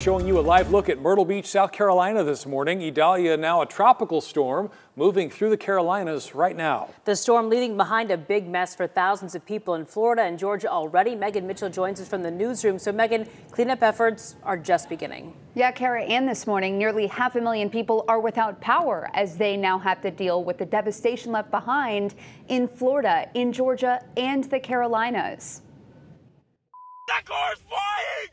Showing you a live look at Myrtle Beach, South Carolina this morning. Idalia, now a tropical storm, moving through the Carolinas right now. The storm leaving behind a big mess for thousands of people in Florida and Georgia already. Megan Mitchell joins us from the newsroom. So Megan, cleanup efforts are just beginning. Yeah, Kara, and this morning, nearly 500,000 people are without power as they now have to deal with the devastation left behind in Florida, in Georgia, and the Carolinas. That car's flying!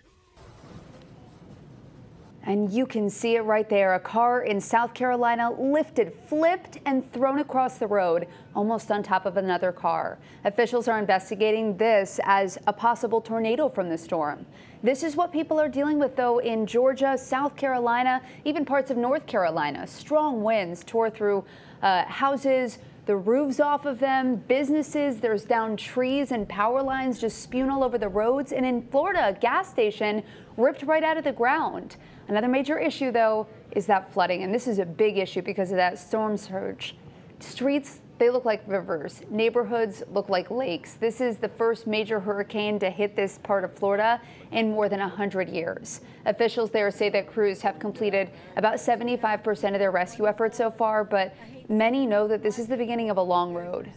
And you can see it right there. A car in South Carolina lifted, flipped, and thrown across the road, almost on top of another car. Officials are investigating this as a possible tornado from the storm. This is what people are dealing with, though, in Georgia, South Carolina, even parts of North Carolina. Strong winds tore through houses, the roofs off of them, businesses. There's down trees and power lines just spewing all over the roads. And in Florida, a gas station ripped right out of the ground. Another major issue, though, is that flooding. And this is a big issue because of that storm surge. Streets, they look like rivers. Neighborhoods look like lakes. This is the first major hurricane to hit this part of Florida in more than 100 years. Officials there say that crews have completed about 75% of their rescue efforts so far, but many know that this is the beginning of a long road.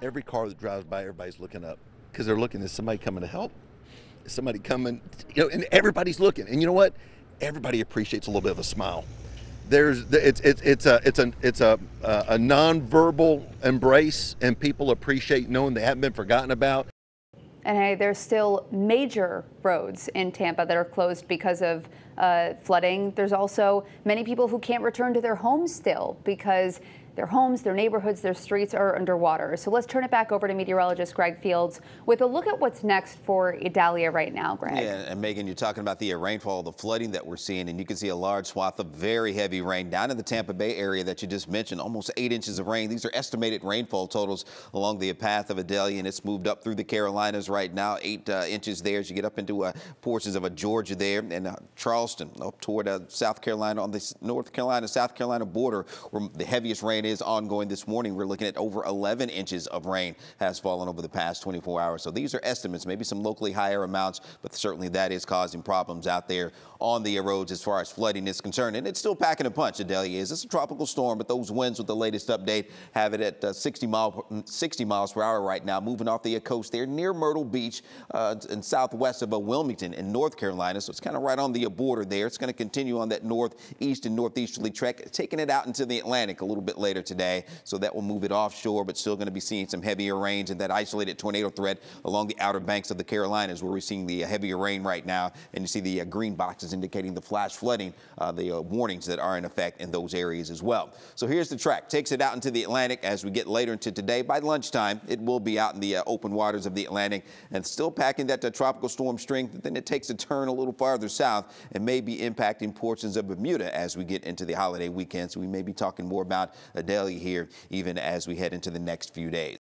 Every car that drives by, everybody's looking up because they're looking at somebody coming to help. Somebody coming, and everybody's looking. And you know what? Everybody appreciates a little bit of a smile. It's a nonverbal embrace, and people appreciate knowing they haven't been forgotten about. And hey, there's still major roads in Tampa that are closed because of flooding. There's also many people who can't return to their homes still because their homes, their neighborhoods, their streets are underwater. So let's turn it back over to meteorologist Greg Fields with a look at what's next for Idalia right now, Greg. Yeah, and Megan, you're talking about the rainfall, the flooding that we're seeing, and you can see a large swath of very heavy rain down in the Tampa Bay area that you just mentioned, almost 8 inches of rain. These are estimated rainfall totals along the path of Idalia, and it's moved up through the Carolinas right now, 8 inches there as you get up into portions of Georgia there, and Charleston up toward South Carolina on the North Carolina-South Carolina border where the heaviest rain is ongoing this morning. We're looking at over 11 inches of rain has fallen over the past 24 hours. So these are estimates, maybe some locally higher amounts, but certainly that is causing problems out there on the roads as far as flooding is concerned. And it's still packing a punch, Idalia is. It's a tropical storm, but those winds with the latest update have it at 60 miles per hour right now, moving off the coast there near Myrtle Beach and southwest of Wilmington in North Carolina. So it's kind of right on the border there. It's going to continue on that northeast and northeasterly trek, taking it out into the Atlantic a little bit later today. So that will move it offshore, but still going to be seeing some heavier rains and that isolated tornado threat along the outer banks of the Carolinas where we're seeing the heavier rain right now. And you see the green boxes indicating the flash flooding, the warnings that are in effect in those areas as well. So here's the track. Takes it out into the Atlantic as we get later into today. By lunchtime, it will be out in the open waters of the Atlantic and still packing that tropical storm strength. Then it takes a turn a little farther south and may be impacting portions of Bermuda as we get into the holiday weekend. So we may be talking more about Idalia here even as we head into the next few days.